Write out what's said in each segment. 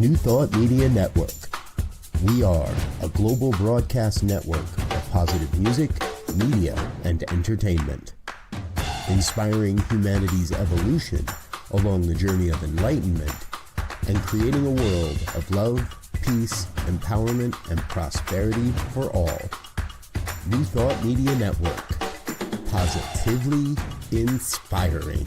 New Thought Media Network. We are a global broadcast network of positive music, media, and entertainment, inspiring humanity's evolution along the journey of enlightenment and creating a world of love, peace, empowerment, and prosperity for all. New Thought Media Network. Positively inspiring.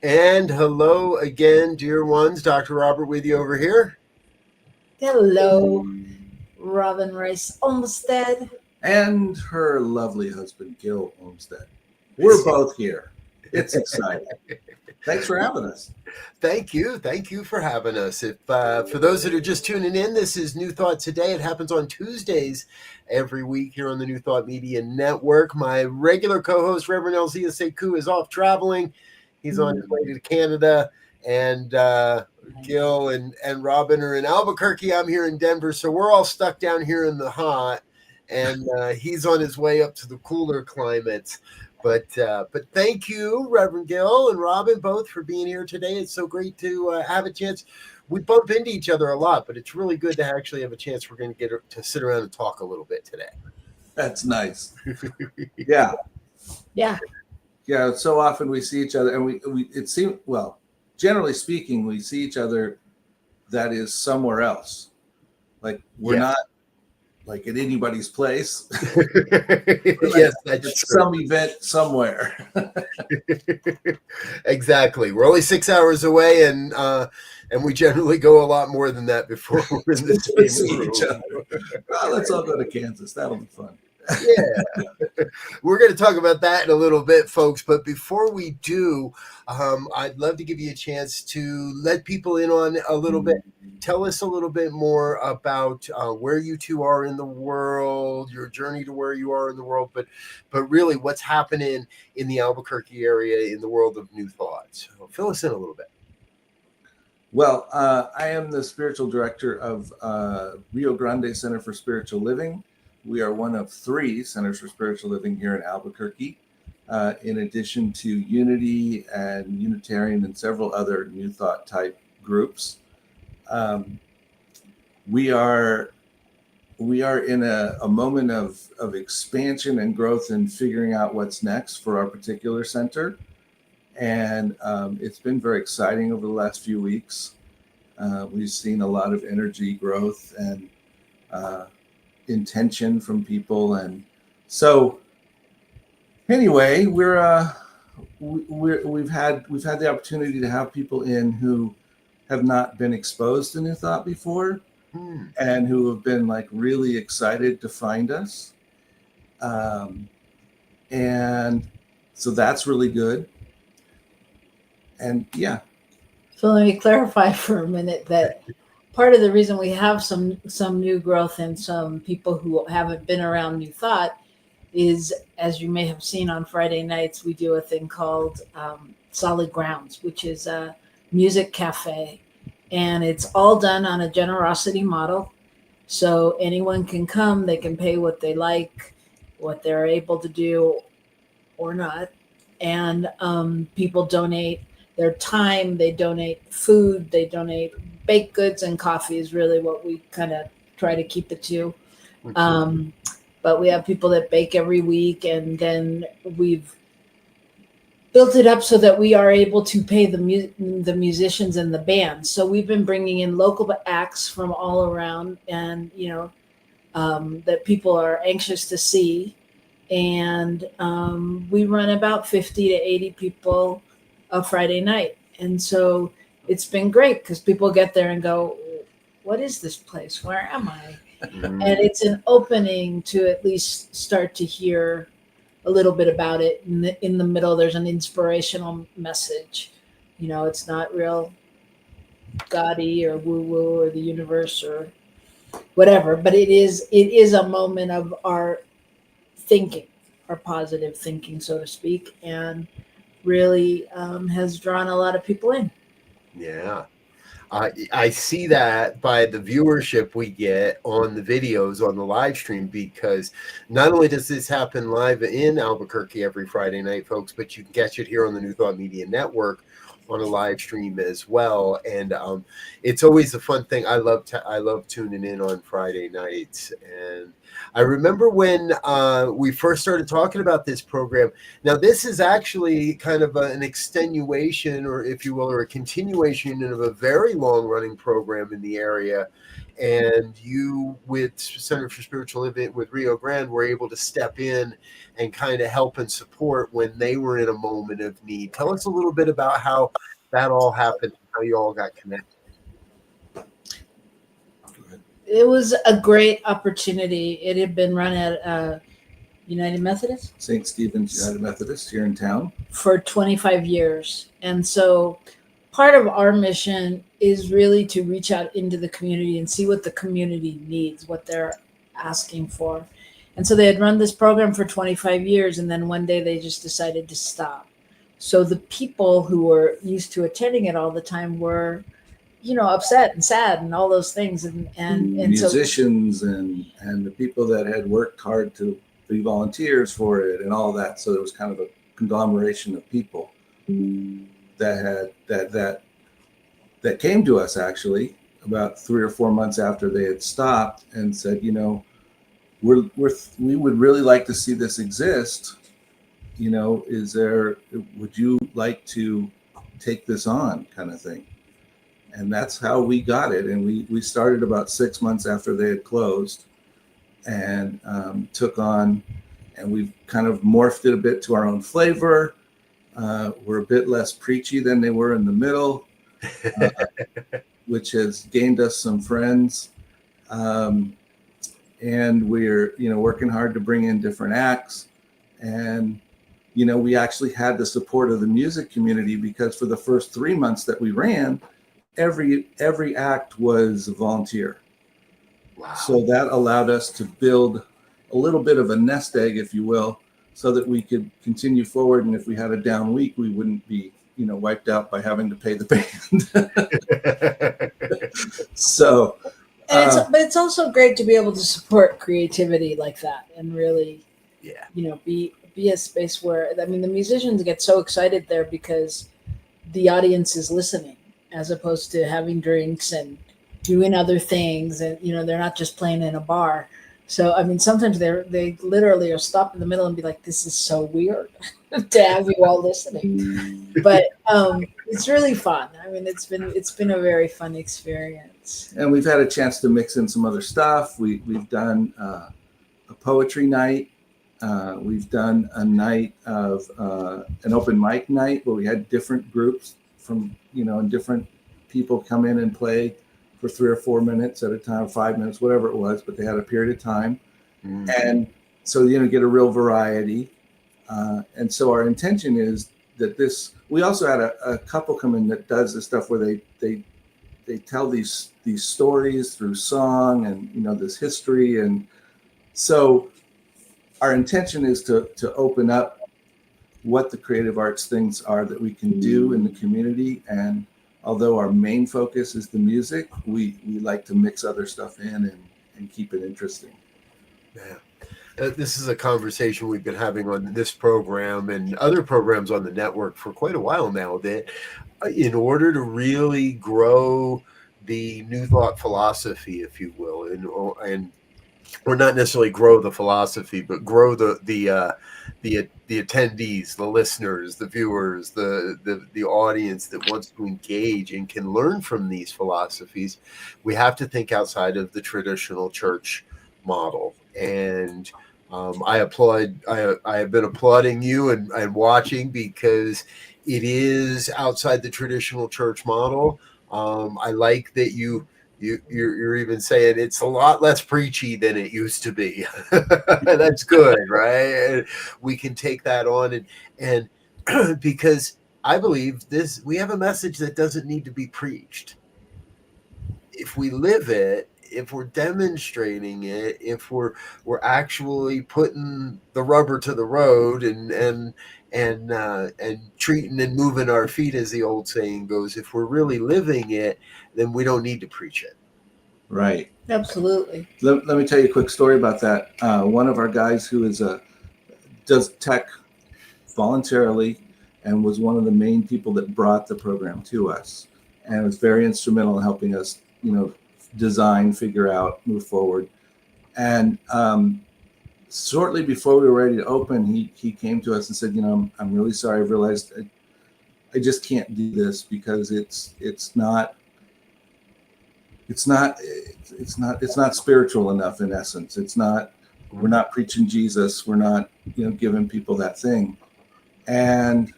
And hello again, dear ones. Dr. Robert with you over here. Hello, Robyn Rice Olmstead. And her lovely husband, Gil Olmstead. We're both here. It's exciting. Thanks for having us. Thank you. Thank you for having us. If for those that are just tuning in, this is New Thought Today. It happens on Tuesdays every week here on the New Thought Media Network. My regular co-host, Reverend R.Sc.P, is off traveling. He's on his way to Canada, and Gil and Robyn are in Albuquerque. I'm here in Denver, so we're all stuck down here in the hot, and he's on his way up to the cooler climates. But thank you, Reverend Gil and Robyn, both for being here today. It's so great to have a chance. We bump into each other a lot, but it's really good to actually have a chance. We're going to get to sit around and talk a little bit today. That's nice. Yeah. Yeah, so often we see each other, and we it seems, well, generally speaking, we see each other that is somewhere else. Like we're not like at anybody's place. Yes, that's true. Some event somewhere. Exactly. We're only 6 hours away, and we generally go a lot more than that before we're in the same room. Each other. Well, let's all go to Kansas. That'll be fun. Yeah, we're going to talk about that in a little bit, folks. But before we do, I'd love to give you a chance to let people in on a little bit. Tell us a little bit more about where you two are in the world, your journey to where you are in the world, but really what's happening in the Albuquerque area in the world of New Thought. So fill us in a little bit. Well, I am the spiritual director of Rio Grande Center for Spiritual Living. We are one of 3 centers for spiritual living here in Albuquerque, in addition to Unity and Unitarian and several other New Thought type groups. We are in a moment of expansion and growth and figuring out what's next for our particular center. And it's been very exciting over the last few weeks. We've seen a lot of energy growth and intention from people, and so anyway, we've had the opportunity to have people in who have not been exposed to New Thought before, and who have been like really excited to find us, and so that's really good. And yeah. So let me clarify for a minute that part of the reason we have some new growth and some people who haven't been around New Thought is, as you may have seen on Friday nights, we do a thing called Solid Grounds, which is a music cafe. And it's all done on a generosity model. So anyone can come, they can pay what they like, what they're able to do or not. And people donate their time, they donate food, they donate baked goods, and coffee is really what we kind of try to keep it to. But we have people that bake every week, and then we've built it up so that we are able to pay the musicians and the band. So we've been bringing in local acts from all around, and that people are anxious to see. And we run about 50 to 80 people a Friday night. And so it's been great because people get there and go, what is this place? Where am I? And it's an opening to at least start to hear a little bit about it. In the middle, there's an inspirational message. It's not real gaudy or woo woo or the universe or whatever, but it is a moment of our thinking, our positive thinking, so to speak, and really has drawn a lot of people in. Yeah. I see that by the viewership we get on the videos on the live stream, because not only does this happen live in Albuquerque every Friday night, folks, but you can catch it here on the New Thought Media Network on a live stream as well. And it's always a fun thing. I love tuning in on Friday nights. And I remember when we first started talking about this program. Now, this is actually kind of an extenuation, or if you will, or a continuation of a very long-running program in the area. And you, with Center for Spiritual Living with Rio Grande, were able to step in and kind of help and support when they were in a moment of need. Tell us a little bit about how that all happened, how you all got connected. It was a great opportunity. It had been run at United Methodist St. Stephen's United Methodist here in town for 25 years. And so part of our mission is really to reach out into the community and see what the community needs, what they're asking for. And so they had run this program for 25 years, and then one day they just decided to stop. So the people who were used to attending it all the time were, upset and sad and all those things. And musicians and the people that had worked hard to be volunteers for it and all that. So there was kind of a conglomeration of people that had that came to us actually about 3 or 4 months after they had stopped and said, we would really like to see this exist. Would you like to take this on, kind of thing? And that's how we got it. And we started about 6 months after they had closed, and took on, and we've kind of morphed it a bit to our own flavor. We're a bit less preachy than they were in the middle, which has gained us some friends. And we're, working hard to bring in different acts. And, we actually had the support of the music community, because for the first 3 months that we ran, every act was a volunteer. Wow. So that allowed us to build a little bit of a nest egg, if you will, so that we could continue forward. And if we had a down week, we wouldn't be, wiped out by having to pay the band. So, but it's also great to be able to support creativity like that, and really, be a space where, the musicians get so excited there because the audience is listening, as opposed to having drinks and doing other things, and they're not just playing in a bar. So sometimes they literally are stopped in the middle and be like, "This is so weird to have you all listening," but it's really fun. It's been a very fun experience. And we've had a chance to mix in some other stuff. We've done a poetry night. We've done a night of an open mic night where we had different groups from and different people come in and play for 3 or 4 minutes at a time, 5 minutes, whatever it was, but they had a period of time. Mm-hmm. And so, get a real variety. And so our intention is that we also had a couple come in that does this stuff where they tell these stories through song and, this history. And so our intention is to open up what the creative arts things are that we can do in the community. And although our main focus is the music, we like to mix other stuff in and keep it interesting. Yeah. This is a conversation we've been having on this program and other programs on the network for quite a while now, that in order to really grow the New Thought philosophy, if you will, and or not necessarily grow the philosophy, but grow the attendees, the listeners, the viewers, the audience that wants to engage and can learn from these philosophies, we have to think outside of the traditional church model. And I have been applauding you and watching, because it is outside the traditional church model. I like that you You're even saying it's a lot less preachy than it used to be. That's good, right? We can take that on and because I believe this, we have a message that doesn't need to be preached. If we live it, if we're demonstrating it, if we're actually putting the rubber to the road and treating and moving our feet, as the old saying goes, if we're really living it, then we don't need to preach it. Right. Absolutely. Let me tell you a quick story about that. One of our guys who does tech voluntarily and was one of the main people that brought the program to us, and was very instrumental in helping us, design, figure out, move forward. And shortly before we were ready to open, he came to us and said, I'm really sorry. I've realized I just can't do this because it's not spiritual enough. In essence, we're not preaching Jesus. We're not, giving people that thing. And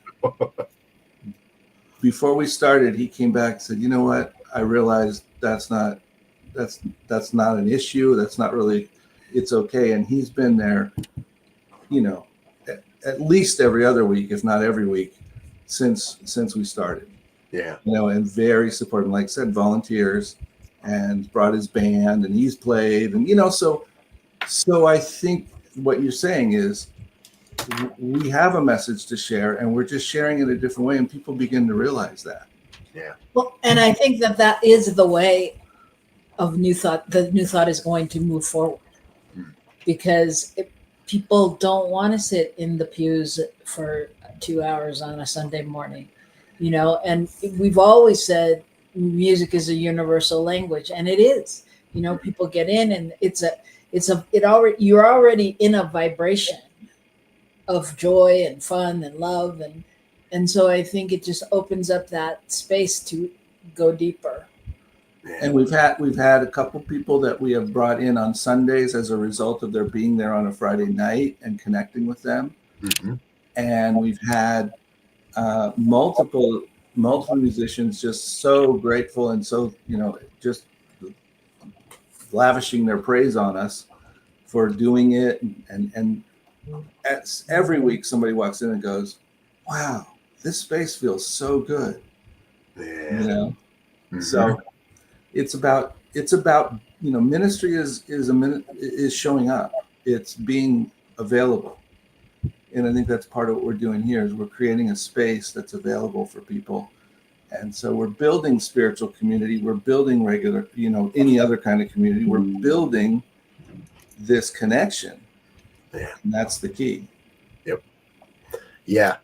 before we started, he came back and said, you know what? I realized that's not an issue. That's not really, it's okay. And he's been there, at least every other week, if not every week, since we started. Yeah. And very supportive. Like I said, volunteers, and brought his band, and he's played, and so I think what you're saying is we have a message to share, and we're just sharing it a different way, and people begin to realize that. Yeah. Well, and I think that is the way of New Thought. The New Thought is going to move forward because people don't want to sit in the pews for 2 hours on a Sunday morning, and we've always said music is a universal language, and it is. People get in, and you're already in a vibration of joy and fun and love, and so I think it just opens up that space to go deeper. And we've had a couple people that we have brought in on Sundays as a result of their being there on a Friday night and connecting with them. Mm-hmm. And we've had multiple musicians just so grateful and so, just lavishing their praise on us for doing it. And every week somebody walks in and goes, wow, this space feels so good. Yeah. Mm-hmm. So it's about ministry is showing up. It's being available. And I think that's part of what we're doing here is we're creating a space that's available for people. And so we're building spiritual community. We're building regular, any other kind of community. We're building this connection. Yeah. And that's the key. Yep. Yeah.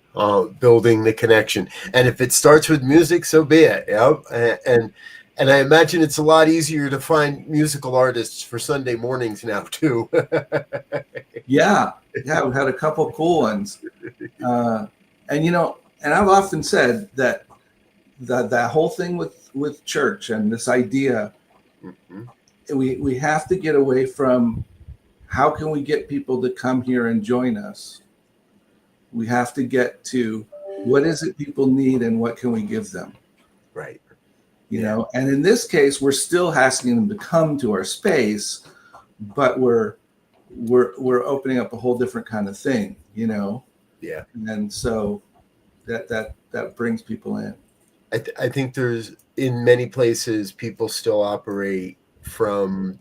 Building the connection. And if it starts with music, so be it. Yep. And I imagine it's a lot easier to find musical artists for Sunday mornings now too. Yeah, we've had a couple cool ones. And I've often said that whole thing with church and this idea, we have to get away from how can we get people to come here and join us. We have to get to what is it people need and what can we give them. Right. And in this case, we're still asking them to come to our space, but we're opening up a whole different kind of thing, Yeah. And so that brings people in. I think there's, in many places, people still operate from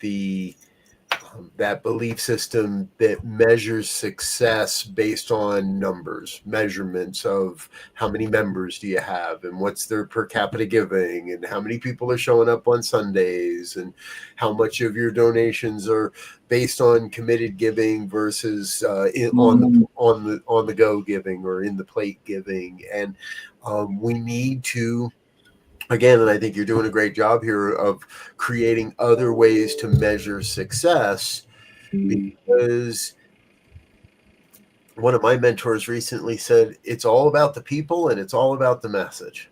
that belief system that measures success based on numbers, measurements of how many members do you have and what's their per capita giving and how many people are showing up on Sundays and how much of your donations are based on committed giving versus on the go giving or in the plate giving. And we need to, again, and I think you're doing a great job here of creating other ways to measure success, because one of my mentors recently said, it's all about the people and it's all about the message.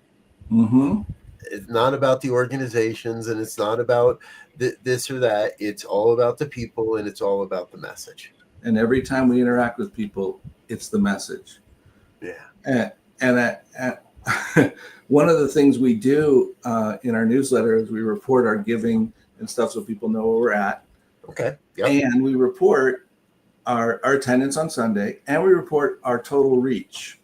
Mm-hmm. It's not about the organizations and it's not about this or that. It's all about the people and it's all about the message. And every time we interact with people, it's the message. Yeah. And one of the things we do in our newsletter is we report our giving and stuff so people know where we're at. Okay. Yep. And we report our attendance on Sunday, and we report our total reach.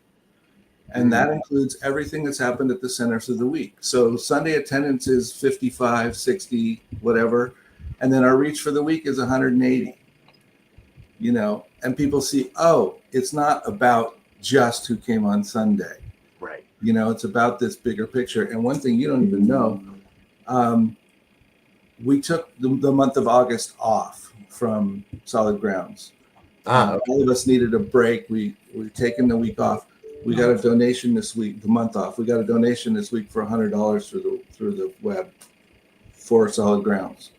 And that includes everything that's happened at the center through the week. So Sunday attendance is 55, 60, whatever. And then our reach for the week is 180, and people see, oh, it's not about just who came on Sunday. Right. It's about this bigger picture. And one thing you don't even know, we took the month of August off from Solid Grounds. All of us needed a break. We've taken the week off. We got a donation this week, the month off. We got a donation this week for $100 through the web for Solid Grounds.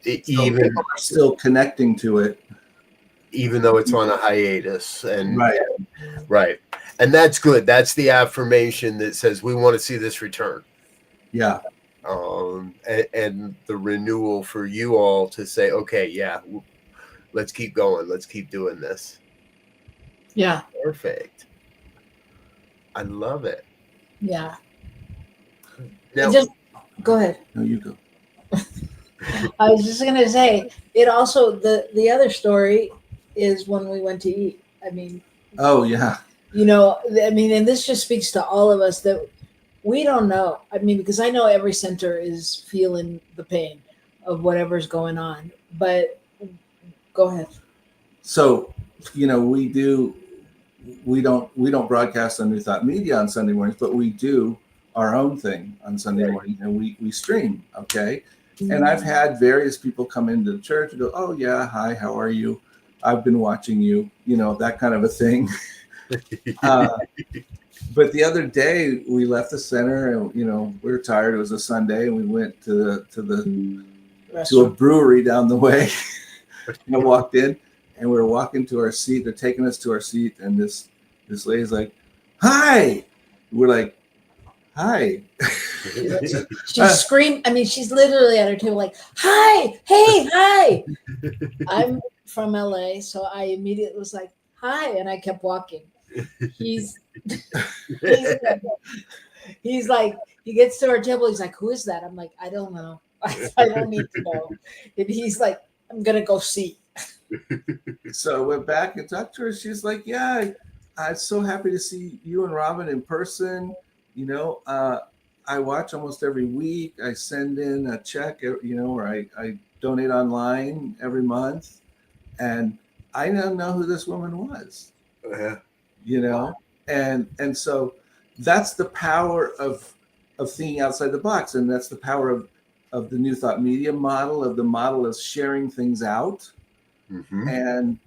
Even people are still connecting to it, even though it's on a hiatus. And right, and that's good. That's the affirmation that says we want to see this return. Yeah. And the renewal for you all to say, okay, yeah, let's keep going. Let's keep doing this. Yeah. Perfect. I love it. Yeah. Now, just go ahead. No, you go. I was just going to say, it also, the other story is when we went to eat. I mean, oh, yeah. And this just speaks to all of us that we don't know. I mean, because I know every center is feeling the pain of whatever's going on, but go ahead. So, we don't broadcast on New Thought Media on Sunday mornings, but we do our own thing on Sunday morning, and we stream. Okay. And I've had various people come into the church and go, oh yeah, hi, how are you? I've been watching you, that kind of a thing. But the other day we left the center and, we were tired. It was a Sunday and we went to a brewery down the way and walked in, and we were walking to our seat. They're taking us to our seat. And this lady's like, hi. We're like, hi. She screamed. I mean, she's literally at her table like, hi, hey, hi. I'm from LA, so I immediately was like, hi, and I kept walking. He's like, he gets to our table. He's like, who is that? I'm like, I don't know. I don't need to know. And he's like, I'm going to go see. So I went back and talked to her. She's like, yeah, I'm so happy to see you and Robyn in person. I watch almost every week. I send in a check, or I donate online every month. And I didn't know who this woman was, and so that's the power of thinking outside the box. And that's the power of the New Thought Media model, of the model of sharing things out. Mm-hmm. And,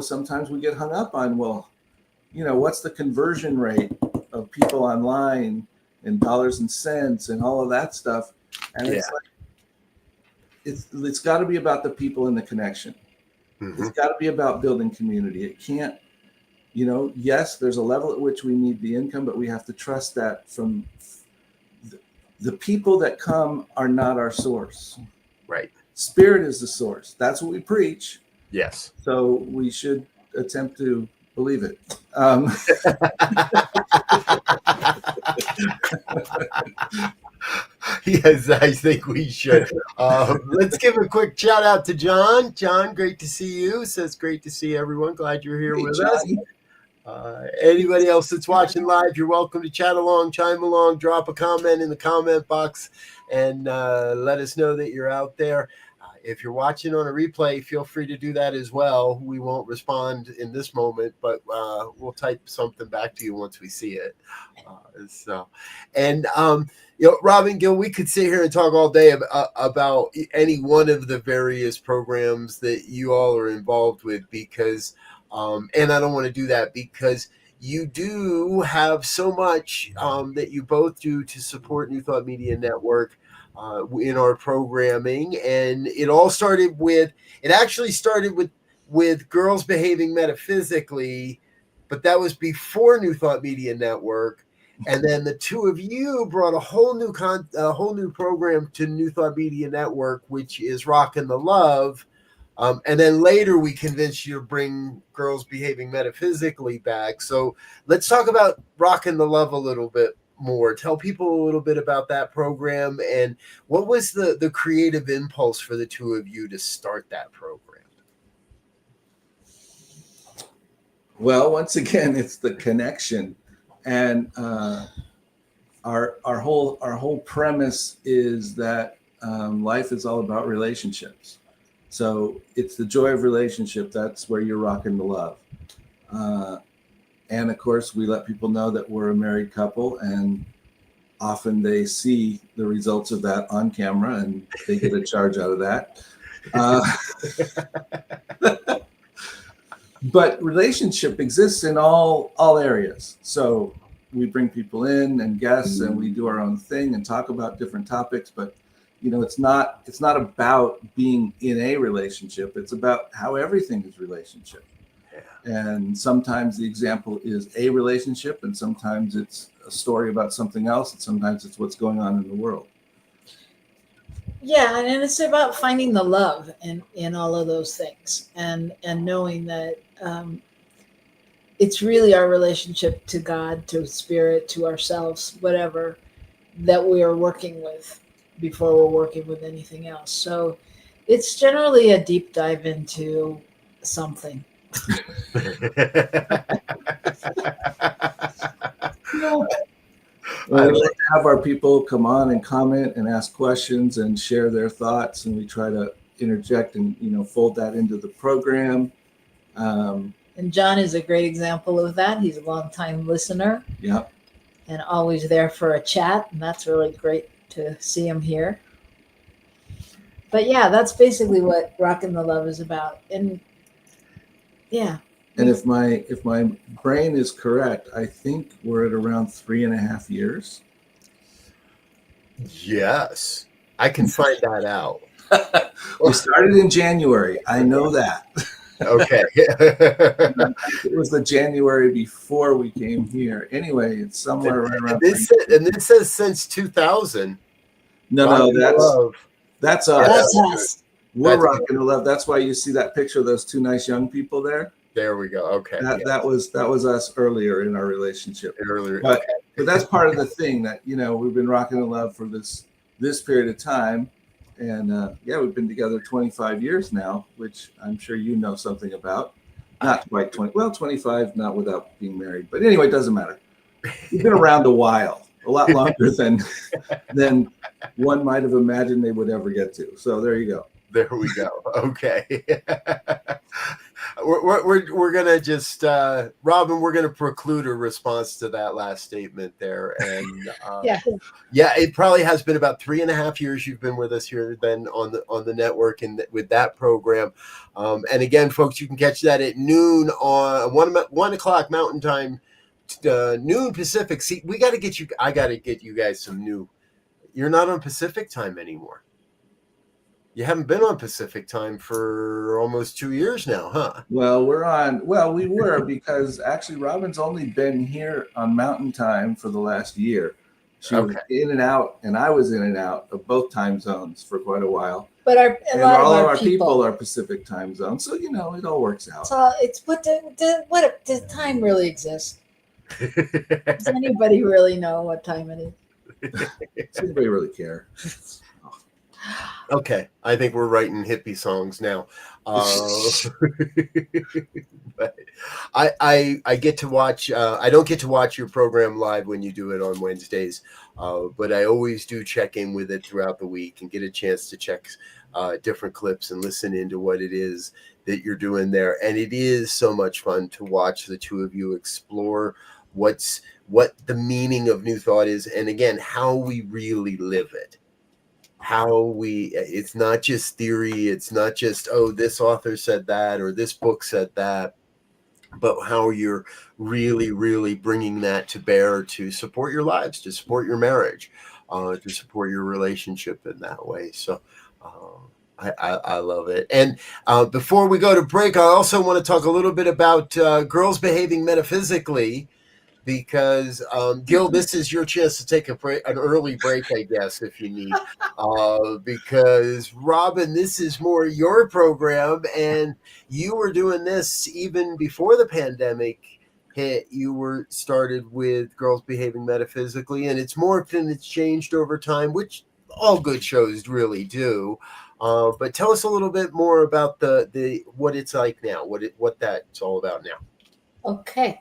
sometimes we get hung up on, what's the conversion rate of people online and dollars and cents and all of that stuff. And it's like, it's got to be about the people and the connection. Mm-hmm. It's got to be about building community. It can't, yes, there's a level at which we need the income, but we have to trust that from the people that come are not our source. Right. Spirit is the source. That's what we preach. Yes. So we should attempt to believe it. Yes, I think we should. Let's give a quick shout out to John. John, great to see you. Says great to see everyone. Glad you're here with us. Anybody else that's watching live, you're welcome to chat along, chime along, drop a comment in the comment box, and let us know that you're out there. If you're watching on a replay, feel free to do that as well. We won't respond in this moment, but we'll type something back to you once we see it. Robyn, Gil, we could sit here and talk all day about any one of the various programs that you all are involved with, because, and I don't want to do that because you do have so much that you both do to support New Thought Media Network in our programming. And it actually started with Girls Behaving Metaphysically, but that was before New Thought Media Network. And then the two of you brought a whole new program to New Thought Media Network, which is Rockin' the Love, And then later we convinced you to bring Girls Behaving Metaphysically back. So let's talk about Rockin' the Love a little bit more. Tell people a little bit about that program, and what was the creative impulse for the two of you to start that program? Well, once again, it's the connection, and our whole premise is that life is all about relationships. So it's the joy of relationship. That's where you're rocking the love. And of course, we let people know that we're a married couple, and often they see the results of that on camera, and they get a charge out of that. But relationship exists in all areas. So we bring people in and guests, and we do our own thing and talk about different topics. But it's not about being in a relationship. It's about how everything is relationship. And sometimes the example is a relationship, and sometimes it's a story about something else, and sometimes it's what's going on in the world. Yeah, and it's about finding the love in all of those things, and knowing that it's really our relationship to God, to spirit, to ourselves, whatever, that we are working with before we're working with anything else. So it's generally a deep dive into something. Well, we like to have our people come on and comment and ask questions and share their thoughts, and we try to interject and fold that into the program. And John is a great example of that. He's a long-time listener. Yeah. And always there for a chat, and that's really great to see him here. But yeah, that's basically what Rockin' the Love is about. And yeah. And if my brain is correct, I think we're at around 3.5 years. Yes, I can find that out. We started in January. I know that. Okay. It was the January before we came here. Anyway, it's somewhere right around. And it says since 2000. No, that's us. That's us. We're rocking the love. That's why you see that picture of those two nice young people there. There we go. Okay. That was us earlier in our relationship. But that's part of the thing that we've been rocking the love for this period of time. And we've been together 25 years now, which I'm sure you know something about. Not quite 20. Well, 25, not without being married. But anyway, it doesn't matter. We've been around a while, a lot longer than one might have imagined they would ever get to. So there you go. There we go. Okay. We're gonna just Robyn, we're gonna preclude a response to that last statement there. And it probably has been about 3.5 years you've been with us here then on the network and with that program. And again, folks, you can catch that at noon on 1 o'clock Mountain Time, noon Pacific. See, I gotta get you guys some new. You're not on Pacific time anymore. You haven't been on Pacific time for almost 2 years now, huh? Well, we were because actually Robyn's only been here on Mountain Time for the last year. She was in and out, and I was in and out of both time zones for quite a while. But all of our people are Pacific time zone, so it all works out. So it's what does time really exist? Does anybody really know what time it is? Does anybody really care? Okay, I think we're writing hippie songs now. But I get to watch. I don't get to watch your program live when you do it on Wednesdays, but I always do check in with it throughout the week and get a chance to check different clips and listen into what it is that you're doing there. And it is so much fun to watch the two of you explore what the meaning of New Thought is, and again, how we really live it. It's not just theory, it's not just, this author said that or this book said that, but how you're really, really bringing that to bear to support your lives, to support your marriage, to support your relationship in that way. So I love it. And before we go to break, I also want to talk a little bit about Girls Behaving Metaphysically. because Gil, this is your chance to take an early break, I guess, if you need. Because Robyn, this is more your program, and you were doing this even before the pandemic hit. You were started with Girls Behaving Metaphysically, and it's morphed and it's changed over time, which all good shows really do. But tell us a little bit more about the what it's like now, what that's all about now. Okay.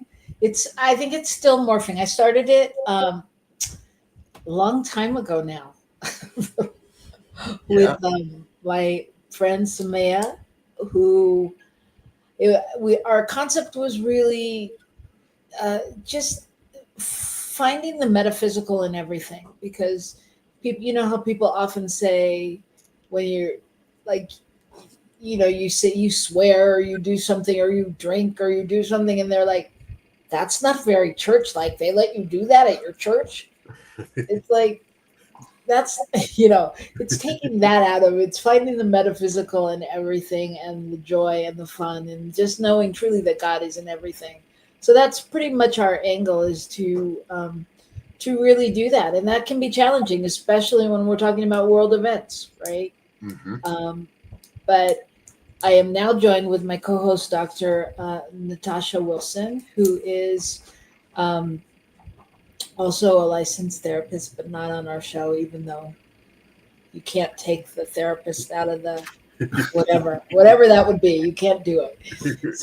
I think it's still morphing. I started it a long time ago now Yeah. with my friend Samaya, who our concept was really just finding the metaphysical in everything, because people, you know how people often say when you're like, you say you swear or you do something or you drink or you do something, and they're like, that's not very church like. They let you do that at your church? It's like, that's it's taking that out of it. It's finding the metaphysical in everything, and the joy and the fun, and just knowing truly that God is in everything. So that's pretty much our angle, is to really do that, and that can be challenging, especially when we're talking about world events, right? Mm-hmm. But I am now joined with my co-host, Dr. Natasha Wilson, who is also a licensed therapist, but not on our show, even though you can't take the therapist out of the whatever that would be. You can't do it.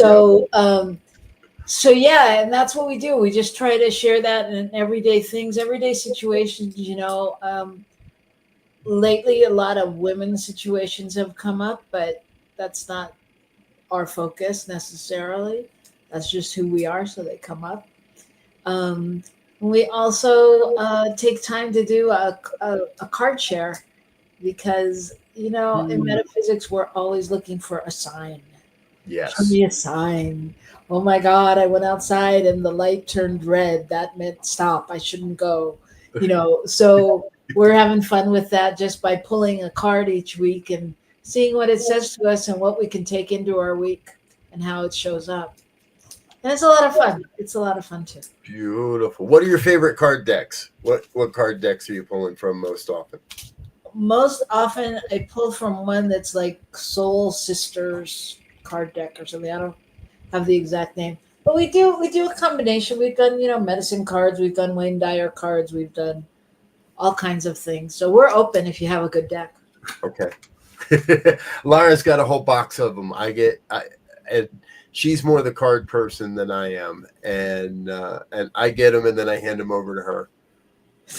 So yeah, and that's what we do. We just try to share that in everyday things, everyday situations. Lately a lot of women's situations have come up, but that's not our focus necessarily. That's just who we are, so they come up. Um, we also take time to do a card share, because in metaphysics we're always looking for a sign. Yes. Show me a sign. Oh my God, I went outside and the light turned red. That meant stop. I shouldn't go. So we're having fun with that, just by pulling a card each week and seeing what it says to us and what we can take into our week and how it shows up. And it's a lot of fun. It's a lot of fun too. Beautiful. What are your favorite card decks? What card decks are you pulling from most often? Most often I pull from one that's like Soul Sisters card deck or something. I don't have the exact name, but we do a combination. We've done medicine cards, we've done Wayne Dyer cards, we've done all kinds of things. So we're open if you have a good deck. Okay. Lara's got a whole box of them. And she's more the card person than I am, and I get them and then I hand them over to her,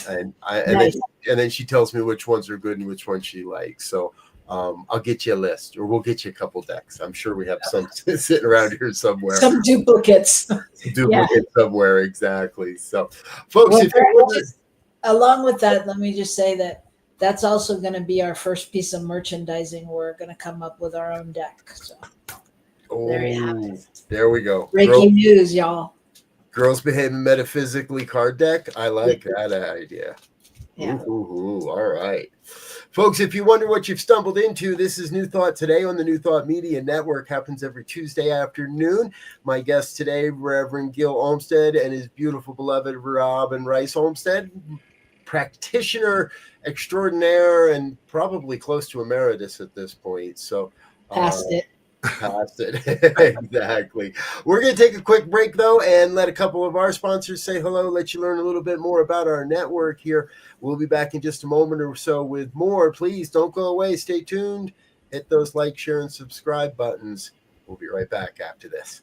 and Nice. and then she tells me which ones are good and which ones she likes. So I'll get you a list, or we'll get you a couple decks. I'm sure we have some sitting around here somewhere. Some duplicates. Somewhere, exactly. So, folks, along with that, let me just say that that's also going to be our first piece of merchandising. We're going to come up with our own deck. So there you have it. There we go. Breaking news, y'all. Girls Behaving Metaphysically card deck. I like that idea. Yeah. All right. Folks, if you wonder what you've stumbled into, this is New Thought Today on the New Thought Media Network. Happens every Tuesday afternoon. My guest today, Reverend Gil Olmstead, and his beautiful beloved Robyn Rice Olmstead, practitioner extraordinaire and probably close to emeritus at this point. So past it. Exactly. We're going to take a quick break, though, and let a couple of our sponsors say hello, let you learn a little bit more about our network here. We'll be back in just a moment or so with more. Please don't go away. Stay tuned. Hit those like, share, and subscribe buttons. We'll be right back after this.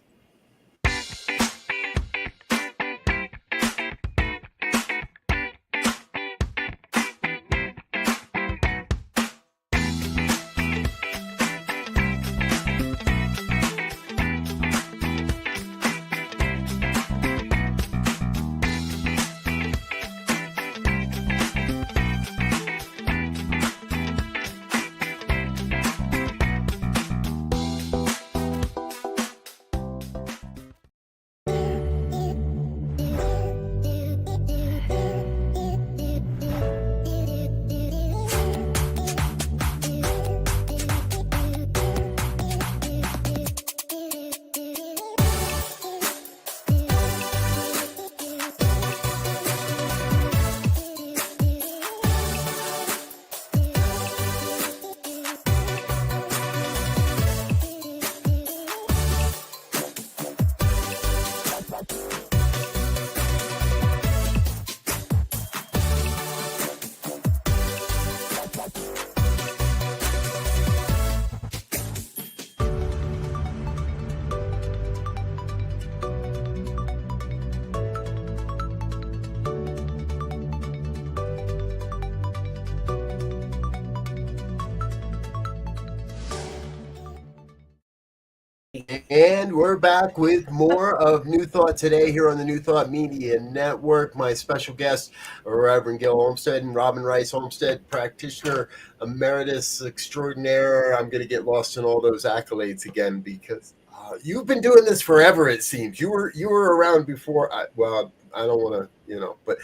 And we're back with more of New Thought today here on the New Thought Media Network. My special guests are Reverend Gil Olmstead and Robyn Rice Olmstead, practitioner emeritus extraordinaire. I'm going to get lost in all those accolades again because you've been doing this forever. It seems you were around before. I don't want to, but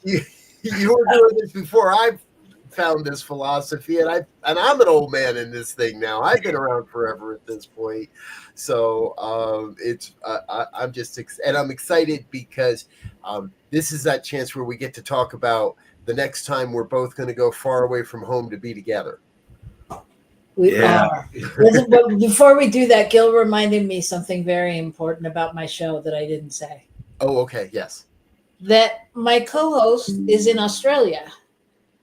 you were doing this before I found this philosophy, and I'm an old man in this thing now. I've been around forever at this point, so I'm just and I'm excited because this is that chance where we get to talk about the next time we're both going to go far away from home to be together. We are. Listen, but before we do that, Gil reminded me something very important about my show that I didn't say. Oh, okay, yes. That my co-host is in Australia.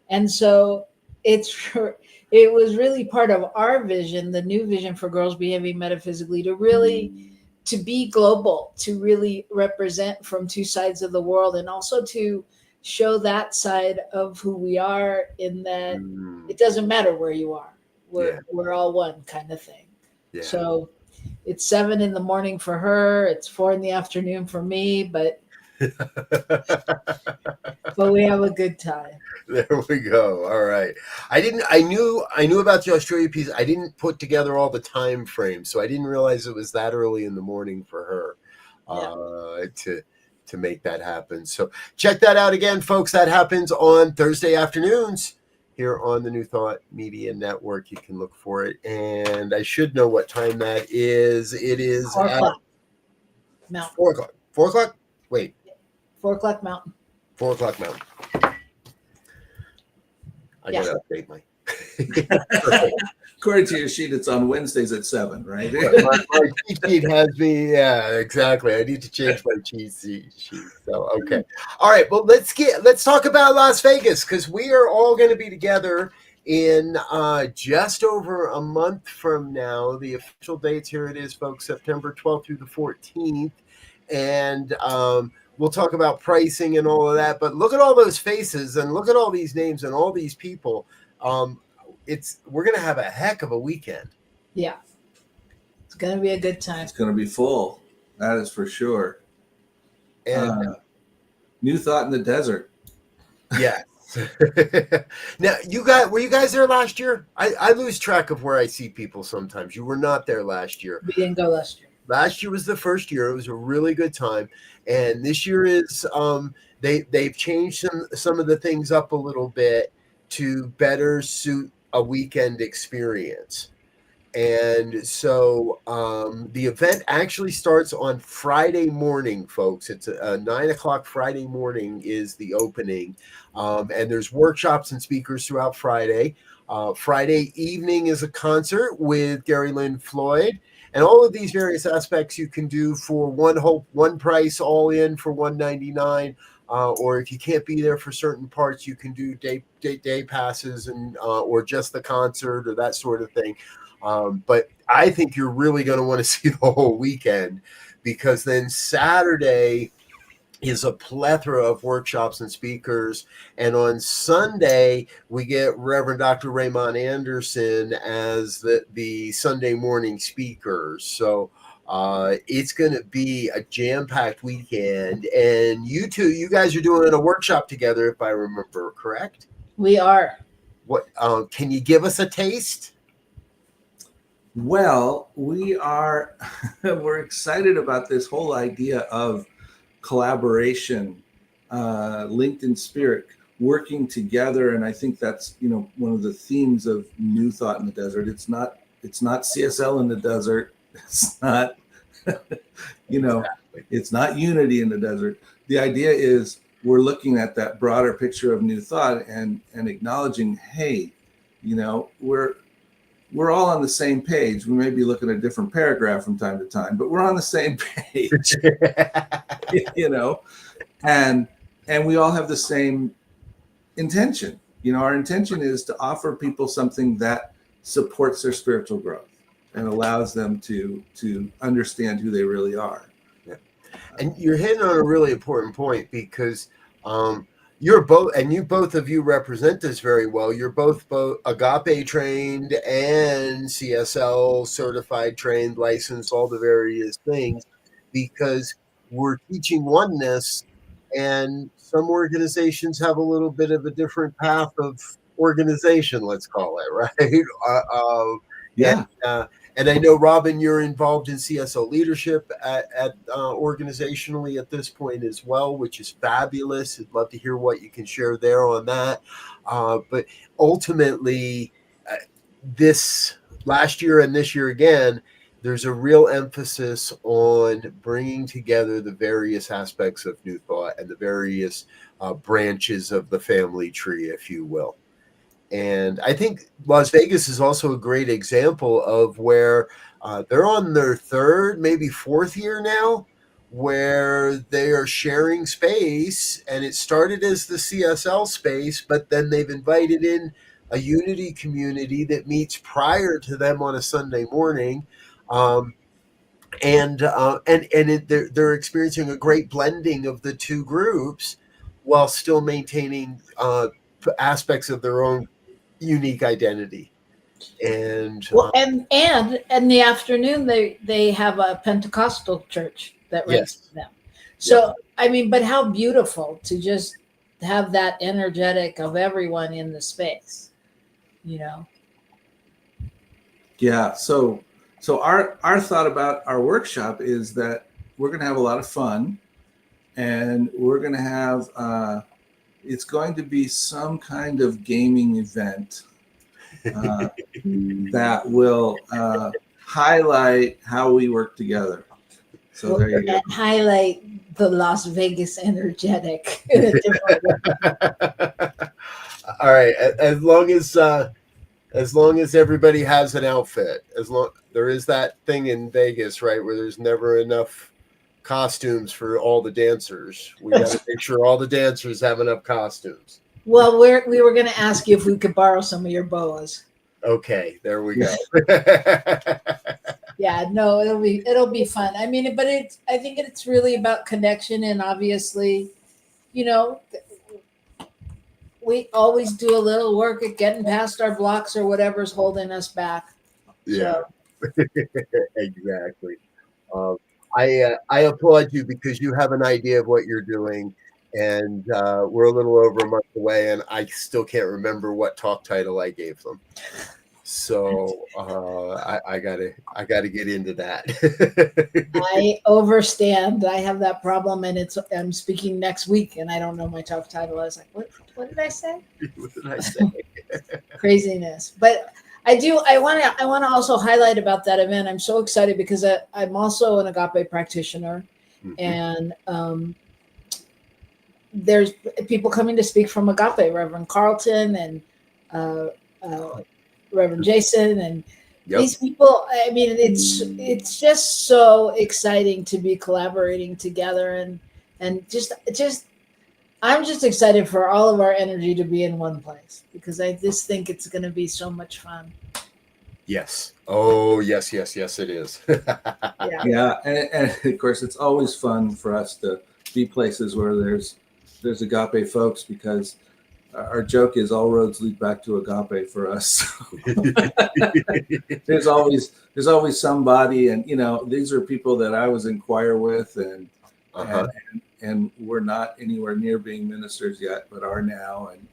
And so it was really part of our vision, the new vision for Girls Behaving Metaphysically, to be global, to really represent from two sides of the world, and also to show that side of who we are, in that it doesn't matter where you are. We're all one kind of thing. Yeah. So it's 7 a.m. for her. It's 4 p.m. for me, but we have a good time. There we go. All right. I knew about the Australia piece. I didn't put together all the time frames, so I didn't realize it was that early in the morning for her to make that happen. So check that out again, folks. That happens on Thursday afternoons here on the New Thought Media Network. You can look for it. And I should know what time that is. It is 4 o'clock. Mountain. 4 o'clock. 4 o'clock? Wait. 4 o'clock Mountain. 4 o'clock Mountain. I gotta update my. According to your sheet, it's on Wednesdays at 7, right? my cheat sheet has me. Yeah, exactly. I need to change my cheat sheet. So okay, all right. Well, let's talk about Las Vegas, because we are all going to be together in just over a month from now. The official dates, here it is, folks: September 12th through the 14th, and we'll talk about pricing and all of that. But look at all those faces and look at all these names and all these people. We're going to have a heck of a weekend. Yeah. It's going to be a good time. It's going to be full. That is for sure. And New Thought in the Desert. Yeah. Now, were you guys there last year? I lose track of where I see people sometimes. You were not there last year. We didn't go last year. Last year was the first year. It was a really good time. And this year is they've changed some of the things up a little bit to better suit a weekend experience. And so the event actually starts on Friday morning, folks. It's 9 o'clock Friday morning is the opening. And there's workshops and speakers throughout Friday. Friday evening is a concert with Gary Lynn Floyd. And all of these various aspects you can do for one price, all in for $199. Or if you can't be there for certain parts, you can do day passes and or just the concert or that sort of thing. But I think you're really going to want to see the whole weekend, because then Saturday is a plethora of workshops and speakers. And on Sunday, we get Reverend Dr. Raymond Anderson as the Sunday morning speaker. So it's going to be a jam-packed weekend. And you guys are doing a workshop together, if I remember correct. We are. What can you give us a taste? Well, we're excited about this whole idea of collaboration, linked in spirit, working together. And I think that's, one of the themes of New Thought in the Desert. It's not CSL in the desert. It's not, it's not unity in the desert. The idea is we're looking at that broader picture of New Thought and acknowledging, hey, we're all on the same page. We may be looking at a different paragraph from time to time, but we're on the same page, and we all have the same intention. Our intention is to offer people something that supports their spiritual growth and allows them to understand who they really are. Yeah. And you're hitting on a really important point, because you're both, and you both of you represent this very well. You're both agape trained and CSL certified, trained, licensed, all the various things, because we're teaching oneness, and some organizations have a little bit of a different path of organization, let's call it, right? And, Yeah. and I know, Robyn, you're involved in CSO leadership at organizationally at this point as well, which is fabulous. I'd love to hear what you can share there on that. But ultimately, this last year and this year again, there's a real emphasis on bringing together the various aspects of New Thought and the various branches of the family tree, if you will. And I think Las Vegas is also a great example of where they're on their third, maybe fourth year now, where they are sharing space. And it started as the CSL space, but then they've invited in a unity community that meets prior to them on a Sunday morning. They're experiencing a great blending of the two groups while still maintaining aspects of their own unique identity. And Well, and in the afternoon they have a Pentecostal church that rents yes, them. So I mean, but how beautiful to just have that energetic of everyone in the space, you know. Yeah. So our thought about our workshop is that we're going to have a lot of fun, and we're going to have it's going to be some kind of gaming event that will highlight how we work together. So there you go. And highlight the Las Vegas energetic in a different way. all right. As long as everybody has an outfit, as long there is that thing in Vegas, right, where there's never enough costumes for all the dancers. We got to make sure all the dancers have enough costumes. Well, we were going to ask you if we could borrow some of your boas. Okay, there we go. Yeah, no, it'll be fun. I mean, but I think it's really about connection, and obviously, you know, we always do a little work at getting past our blocks or whatever's holding us back. Yeah, So, exactly. I applaud you because you have an idea of what you're doing, and we're a little over a month away, and I still can't remember what talk title I gave them. So I gotta get into that. I overstand. I have that problem, and I'm speaking next week, and I don't know my talk title. I was like, what did I say? What did I say? Craziness. But I want to also highlight about that event. I'm so excited because I'm also an agape practitioner, Mhm. and there's people coming to speak from agape, Reverend Carlton and Reverend Jason, and these people. I mean, it's just so exciting to be collaborating together, and just I'm just excited for all of our energy to be in one place because I just think it's going to be so much fun. Yes. Oh, yes, it is. Yeah. Yeah, and of course, it's always fun for us to be places where there's agape folks, because our joke is all roads lead back to agape for us. there's always somebody, and these are people that I was in choir with, and and we're not anywhere near being ministers yet, but are now, and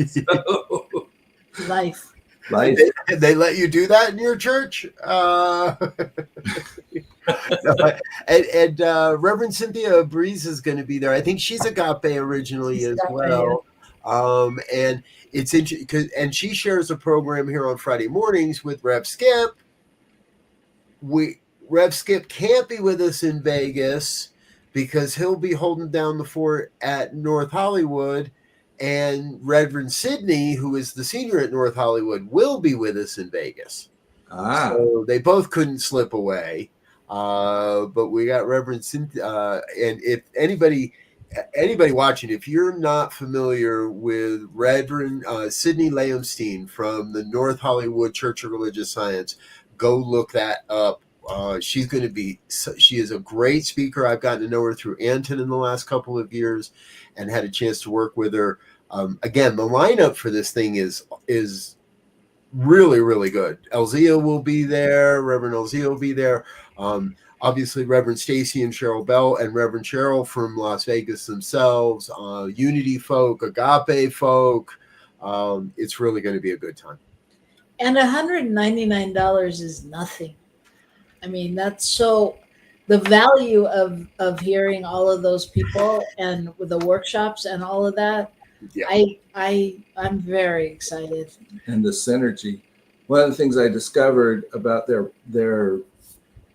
so, Life. They let you do that in your church? And Reverend Cynthia Breeze is going to be there. I think she's agape originally as well. And it's interesting, and she shares a program here on Friday mornings with Rev Skip. Rev Skip can't be with us in Vegas because he'll be holding down the fort at North Hollywood. And Reverend Sidney, who is the senior at North Hollywood, will be with us in Vegas. So they both couldn't slip away. But we got Reverend Cynthia. And if anybody watching, if you're not familiar with Reverend Sidney Laumstein from the North Hollywood Church of Religious Science, go look that up She's going to be. She is a great speaker. I've gotten to know her through Anton in the last couple of years, and had a chance to work with her. Again, the lineup for this thing is really, really good. Elzia will be there. Reverend Elzia will be there. Obviously, Reverend Stacy and Cheryl Bell, and Reverend Cheryl from Las Vegas themselves. Unity folk, Agape folk. It's really going to be a good time. And $199 is nothing. I mean, that's so the value of hearing all of those people and with the workshops and all of that. Yeah. I'm very excited. And the synergy. One of the things I discovered about their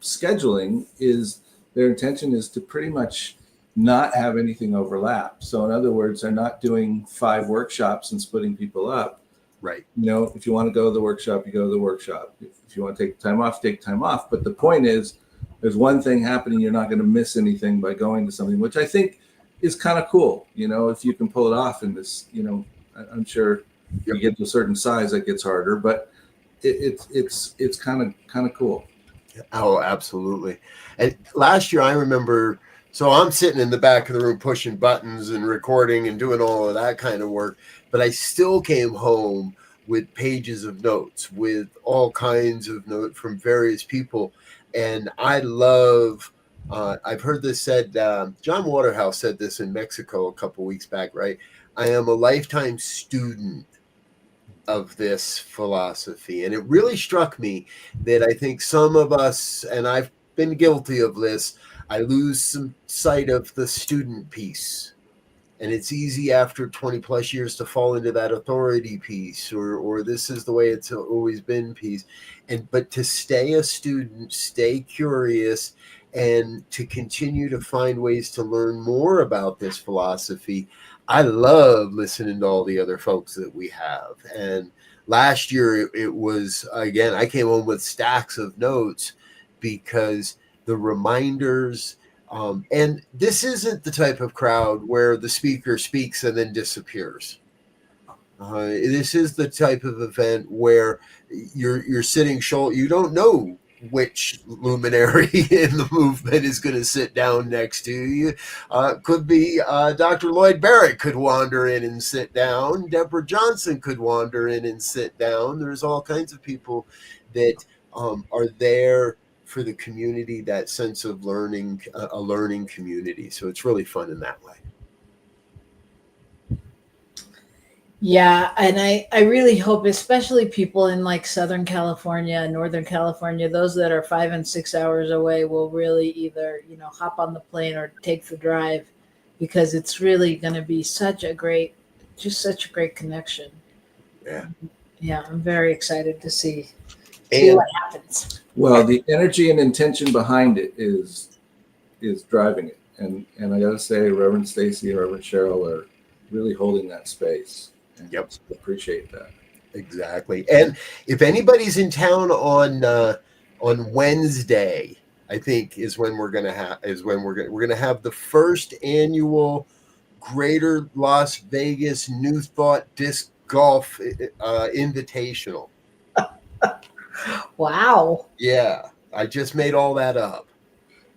scheduling is their intention is to pretty much not have anything overlap. So in other words, they're not doing 5 workshops and splitting people up. Right. You know, if you want to go to the workshop, you go to the workshop. If you want to take time off, take time off. But the point is, there's one thing happening. You're not going to miss anything by going to something, which I think is kind of cool. You know, if you can pull it off in this, you know, I'm sure you get to a certain size, that gets harder, but it's kind of cool. Oh, absolutely. And last year, I remember. So I'm sitting in the back of the room pushing buttons and recording and doing all of that kind of work. But I still came home with pages of notes, with all kinds of notes from various people. And I love, I've heard this said, John Waterhouse said this in Mexico a couple weeks back, right? I am a lifetime student of this philosophy. And it really struck me that I think some of us, and I've been guilty of this, I lose some sight of the student piece. And it's easy after 20 plus years to fall into that authority piece, or this is the way it's always been piece. But to stay a student, stay curious, and to continue to find ways to learn more about this philosophy. I love listening to all the other folks that we have. And last year it was, again, I came home with stacks of notes because the reminders, and this isn't the type of crowd where the speaker speaks and then disappears. This is the type of event where you're sitting shoulder. You don't know which luminary in the movement is going to sit down next to you. Could be Dr. Lloyd Barrett could wander in and sit down. Deborah Johnson could wander in and sit down. There's all kinds of people that are there for the community, that sense of learning, a learning community. So it's really fun in that way. Yeah, and I really hope, especially people in like Southern California, Northern California, those that are 5 and 6 hours away will really either, you know, hop on the plane or take the drive, because it's really going to be such a great connection. Yeah, I'm very excited to see what happens. Well, the energy and intention behind it is driving it, and I got to say, Reverend Stacy and Reverend Cheryl are really holding that space. And yep, appreciate that. Exactly. And if anybody's in town on Wednesday, I think is when we're gonna have the first annual Greater Las Vegas New Thought Disc Golf Invitational. Wow. Yeah, I just made all that up.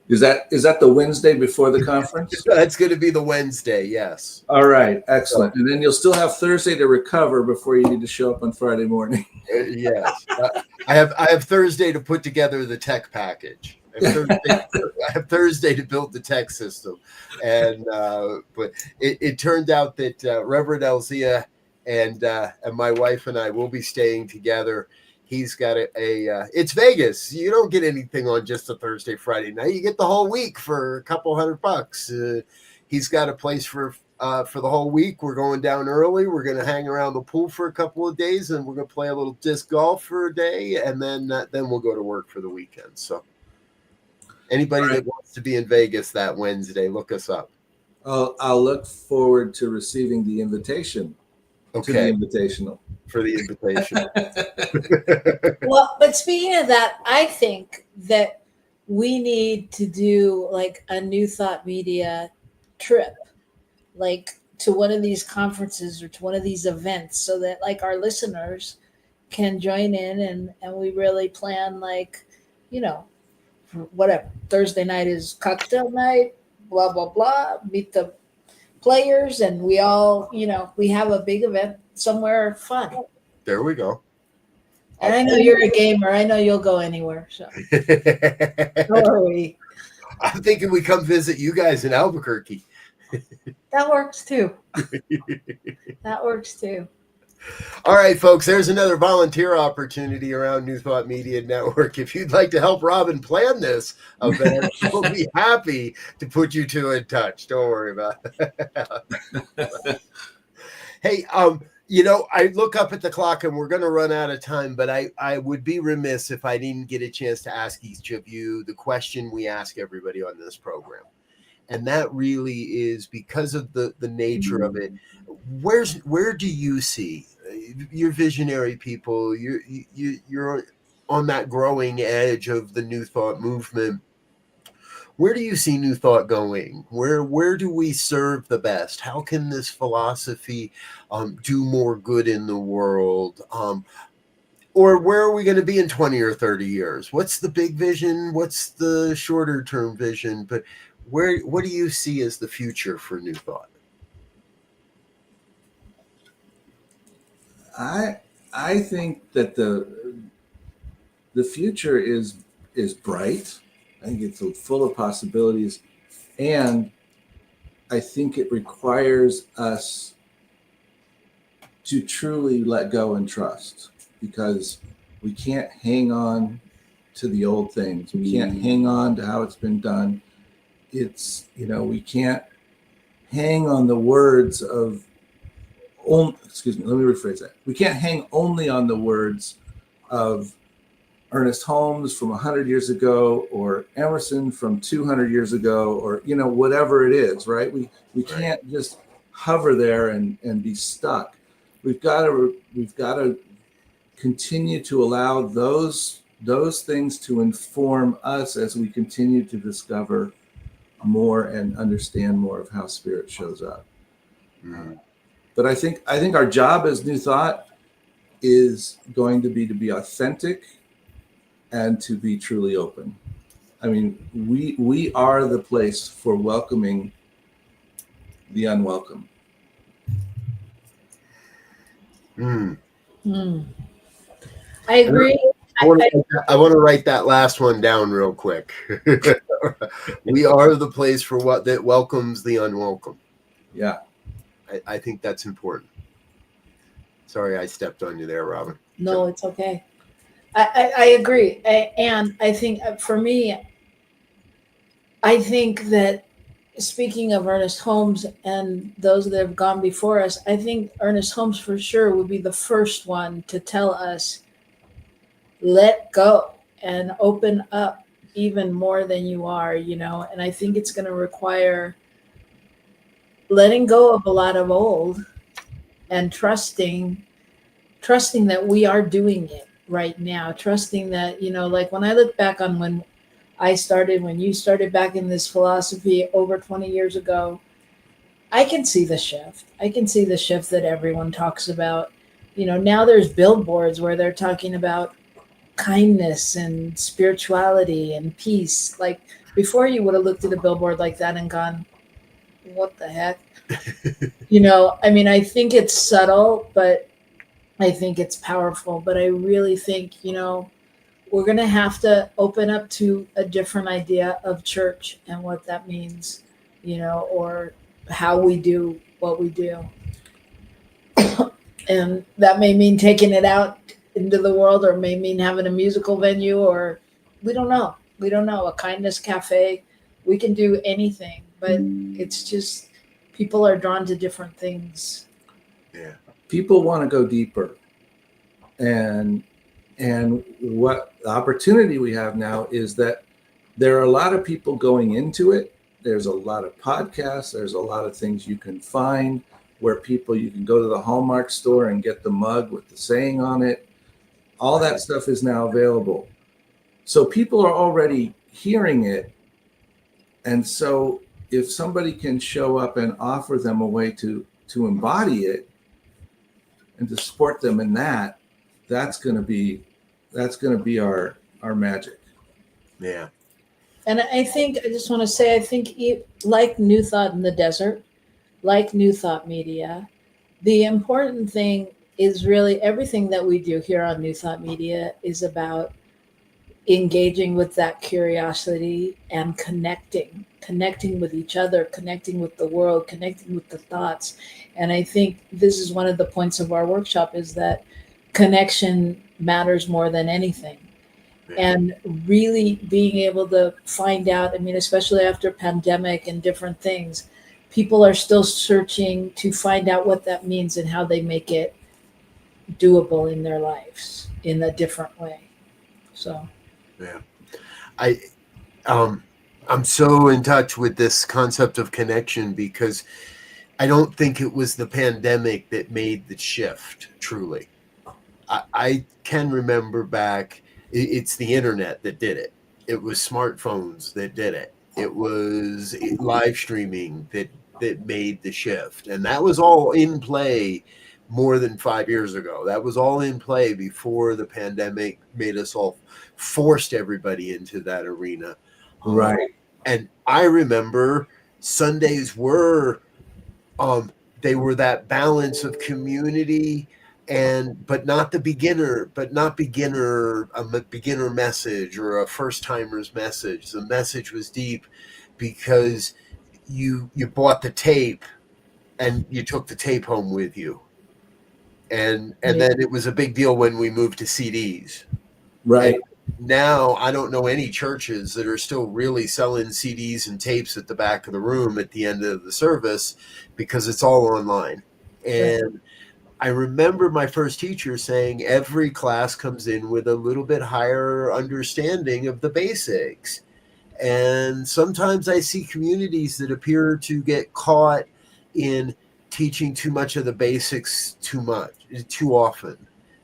Is that the Wednesday before the conference? That's going to be the Wednesday, yes. All right, excellent. And then you'll still have Thursday to recover before you need to show up on Friday morning. Yes, I have Thursday to put together the tech package. I have Thursday to build the tech system, and but it turned out that Reverend Elzia and my wife and I will be staying together. He's got it's Vegas. You don't get anything on just a Thursday, Friday night. You get the whole week for a couple $100. He's got a place for the whole week. We're going down early. We're going to hang around the pool for a couple of days, and we're going to play a little disc golf for a day, and then we'll go to work for the weekend. So anybody that wants to be in Vegas that Wednesday, look us up. I'll look forward to receiving the invitation. Okay. To the invitational. For the invitation. Well, but speaking of that, I think that we need to do like a New Thought Media trip, like to one of these conferences or to one of these events, so that like our listeners can join in and we really plan, like, you know, whatever. Thursday night is cocktail night, blah, blah, blah. Meet the players, and we all, we have a big event somewhere fun. There we go. And I know you're a gamer. I know you'll go anywhere. So how are we? I'm thinking we come visit you guys in Albuquerque. That works too. That works too. All right, folks, there's another volunteer opportunity around New Thought Media Network. If you'd like to help Robyn plan this event, we'll be happy to put you two in touch. Don't worry about it. Hey, I look up at the clock and we're going to run out of time, but I would be remiss if I didn't get a chance to ask each of you the question we ask everybody on this program. And that really is because of the nature of it. Where do you see, you're visionary people, you're on that growing edge of the New Thought movement. Where do you see New Thought going? Where do we serve the best? How can this philosophy do more good in the world? Or where are we going to be in 20 or 30 years? What's the big vision? What's the shorter term vision? But what do you see as the future for New Thought? I think that the future is bright. I think it's full of possibilities, and I think it requires us to truly let go and trust, because we can't hang on to the old things. We can't hang on to how it's been done. We can't hang on the words of, excuse me, let me rephrase that. We can't hang only on the words of Ernest Holmes from 100 years ago, or Emerson from 200 years ago, or, whatever it is, right? We can't just hover there and be stuck. We've got to continue to allow those things to inform us as we continue to discover more and understand more of how spirit shows up. But I think our job as New Thought is going to be authentic and to be truly open. I mean, we are the place for welcoming the unwelcome. I agree. I want to write that last one down real quick. We are the place for what that welcomes the unwelcome. Yeah. I think that's important. Sorry, I stepped on you there, Robyn. No, it's okay. I agree. And I think for me, I think that speaking of Ernest Holmes and those that have gone before us, I think Ernest Holmes for sure would be the first one to tell us, let go and open up even more than you are, and I think it's going to require letting go of a lot of old and trusting that we are doing it right now, trusting that, like when I look back on when you started back in this philosophy over 20 years ago, I can see the shift. I can see the shift that everyone talks about. Now there's billboards where they're talking about kindness and spirituality and peace. Like before, you would have looked at a billboard like that and gone, what the heck? I think it's subtle, but I think it's powerful. But I really think, we're going to have to open up to a different idea of church and what that means, or how we do what we do. And that may mean taking it out into the world, or may mean having a musical venue, or we don't know. A kindness cafe. We can do anything, but it's just people are drawn to different things. Yeah. People want to go deeper. And what the opportunity we have now is that there are a lot of people going into it. There's a lot of podcasts. There's a lot of things you can find where you can go to the Hallmark store and get the mug with the saying on it. All that stuff is now available. So people are already hearing it. And so if somebody can show up and offer them a way to embody it and to support them in that, that's going to be our magic. Yeah. And I think, I just want to say, I think like New Thought in the Desert, like New Thought Media, the important thing is really everything that we do here on New Thought Media is about engaging with that curiosity and connecting with each other, connecting with the world, connecting with the thoughts. And I think this is one of the points of our workshop, is that connection matters more than anything. And really being able to find out, I mean, especially after pandemic and different things, people are still searching to find out what that means and how they make it doable in their lives in a different way. So Yeah. I I'm so in touch with this concept of connection because I don't think it was the pandemic that made the shift, truly. I can remember back, it's the internet that did it. It was smartphones that did it. It was live streaming that made the shift. And that was all in play more than 5 years ago. That was all in play before the pandemic made us all, forced everybody into that arena. Right. And I remember Sundays were they were that balance of community, and but not a beginner message or a first timer's message. The message was deep because you bought the tape and you took the tape home with you, and then it was a big deal when we moved to CDs. And Right. now I don't know any churches that are still really selling CDs and tapes at the back of the room at the end of the service, because it's all online. And I remember my first teacher saying every class comes in with a little bit higher understanding of the basics. And sometimes I see communities that appear to get caught in teaching too much of the basics too often,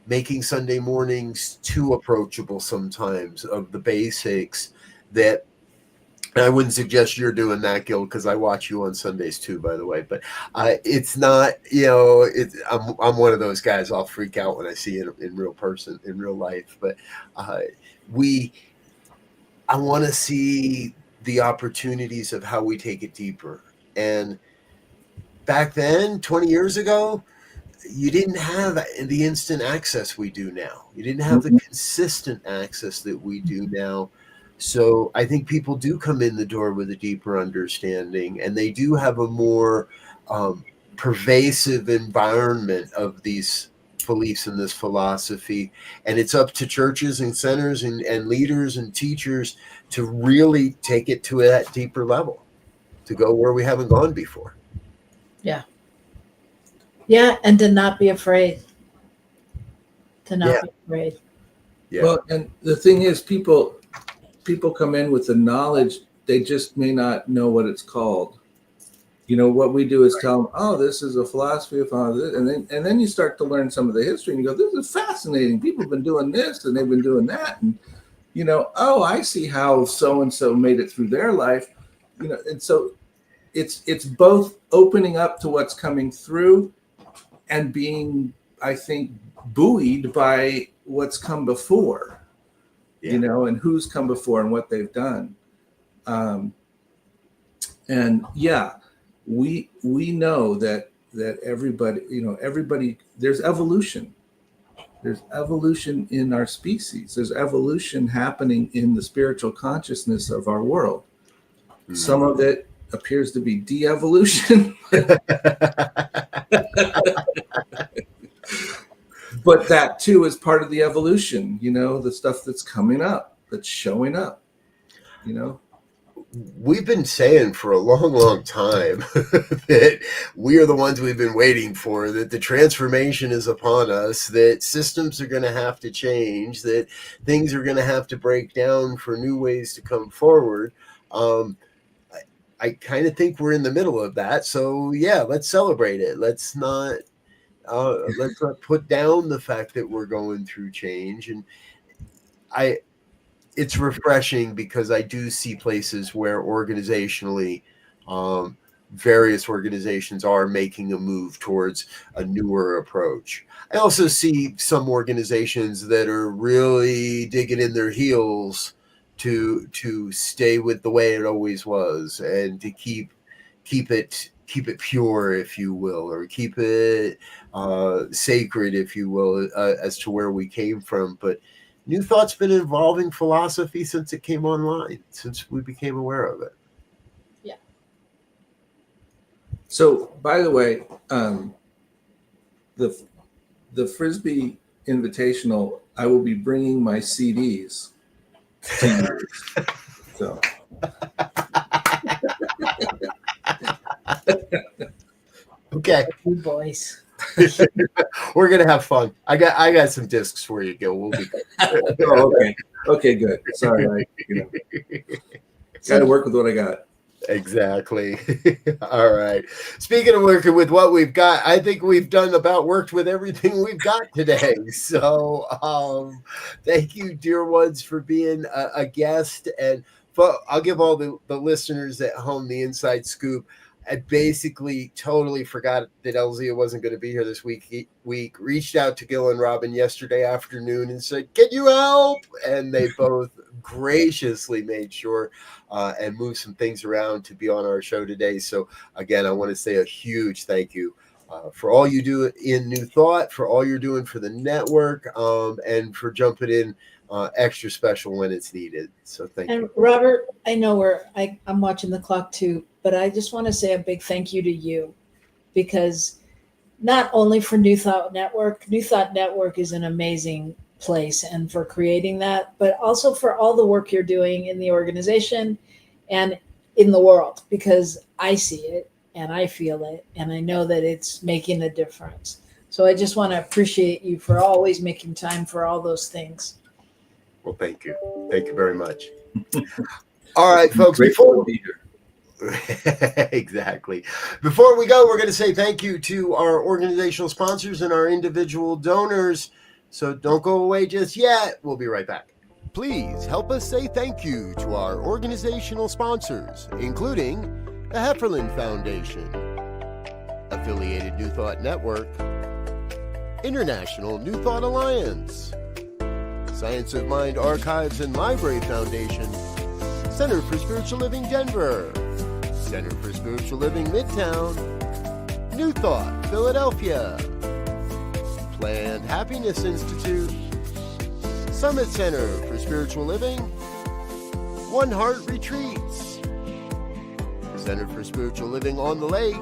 making Sunday mornings too approachable sometimes of the basics. That I wouldn't suggest you're doing that, Gil, because I watch you on Sundays too, by the way. But it's not, I'm one of those guys. I'll freak out when I see it in real person, in real life. But uh, we I want to see the opportunities of how we take it deeper. And back then, 20 years ago, you didn't have the instant access we do now. You didn't have the Mhm. consistent access that we do now. So I think people do come in the door with a deeper understanding, and they do have a more pervasive environment of these beliefs and this philosophy. And it's up to churches and centers and leaders and teachers to really take it to that deeper level, to go where we haven't gone before. yeah, yeah, and to not be afraid, to Yeah, not be afraid. yeah, Well, and the thing is, people come in with the knowledge, they just may not know what it's called. You know, what we do is tell them, "Oh, this is a philosophy of this," and then you start to learn some of the history, and you go, "This is fascinating. People have been doing this, and they've been doing that, and oh, I see how so and so made it through their life." And so it's both opening up to what's coming through and being, I think, buoyed by what's come before, yeah. and who's come before and what they've done. Um, and yeah, we know that everybody, there's evolution. There's evolution in our species. There's evolution happening in the spiritual consciousness of our world. Some of it appears to be de-evolution, but that too is part of the evolution, the stuff that's coming up, that's showing up, We've been saying for a long, long time that we are the ones we've been waiting for, that the transformation is upon us, that systems are going to have to change, that things are going to have to break down for new ways to come forward. I kind of think we're in the middle of that. So yeah, let's celebrate it. Let's not put down the fact that we're going through change. And I it's refreshing because I do see places where organizationally, um, various organizations are making a move towards a newer approach. I also see some organizations that are really digging in their heels to stay with the way it always was, and to keep it pure, if you will, or keep it sacred, if you will, as to where we came from. But New Thought's been an evolving philosophy since it came online, since we became aware of it. Yeah. So, by the way, the Frisbee Invitational, I will be bringing my CDs to you. So. Okay. You boys. We're gonna have fun. I got some discs for you, Gil. We'll be Oh, okay. Okay, good. Sorry, got to work with what I got. Exactly. All right. Speaking of working with what we've got, I think we've worked with everything we've got today. So thank you, dear ones, for being a guest. And I'll give all the listeners at home the inside scoop. I basically totally forgot that Elzia wasn't going to be here this week. Reached out to Gil and Robyn yesterday afternoon and said, "Can you help?" And they both graciously made sure and move some things around to be on our show today. So again, I want to say a huge thank you for all you do in New Thought, for all you're doing for the network, and for jumping in extra special when it's needed. So thank you. And Robert, I know I'm watching the clock too, but I just want to say a big thank you to you, because not only for New Thought Network is an amazing place, and for creating that, but also for all the work you're doing in the organization and in the world, because I see it and I feel it and I know that it's making a difference. So I just want to appreciate you for always making time for all those things. Well, thank you. Thank you very much. All right, folks, before we exactly. Before we go, we're going to say thank you to our organizational sponsors and our individual donors. So don't go away just yet. We'll be right back. Please help us say thank you to our organizational sponsors, including the Hefferland Foundation, Affiliated New Thought Network, International New Thought Alliance, Science of Mind Archives and Library Foundation, Center for Spiritual Living Denver, Center for Spiritual Living Midtown, New Thought Philadelphia, Planned Happiness Institute, Summit Center for Spiritual Living, One Heart Retreats, Center for Spiritual Living on the Lake,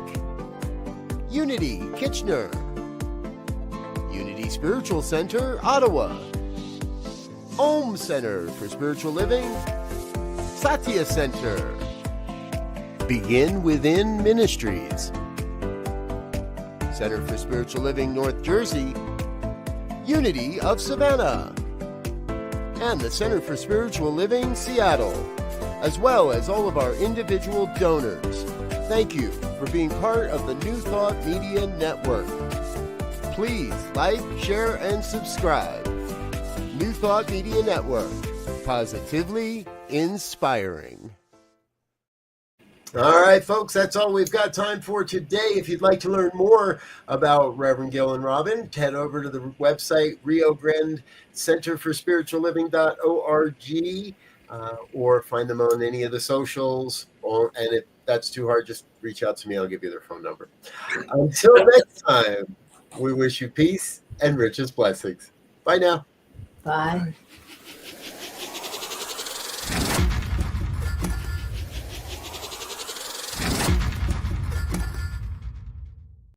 Unity Kitchener, Unity Spiritual Center Ottawa, Om Center for Spiritual Living, Satya Center, Begin Within Ministries, Center for Spiritual Living North Jersey, Unity of Savannah, and the Center for Spiritual Living Seattle, as well as all of our individual donors. Thank you for being part of the New Thought Media Network. Please like, share, and subscribe. New Thought Media Network, positively inspiring. All right, folks, that's all we've got time for today. If you'd like to learn more about Reverend Gil and Robyn, head over to the website Rio Grande Center for Spiritual Living.org, or find them on any of the socials. And if that's too hard, just reach out to me. I'll give you their phone number. Until next time, we wish you peace and richest blessings. Bye now. Bye.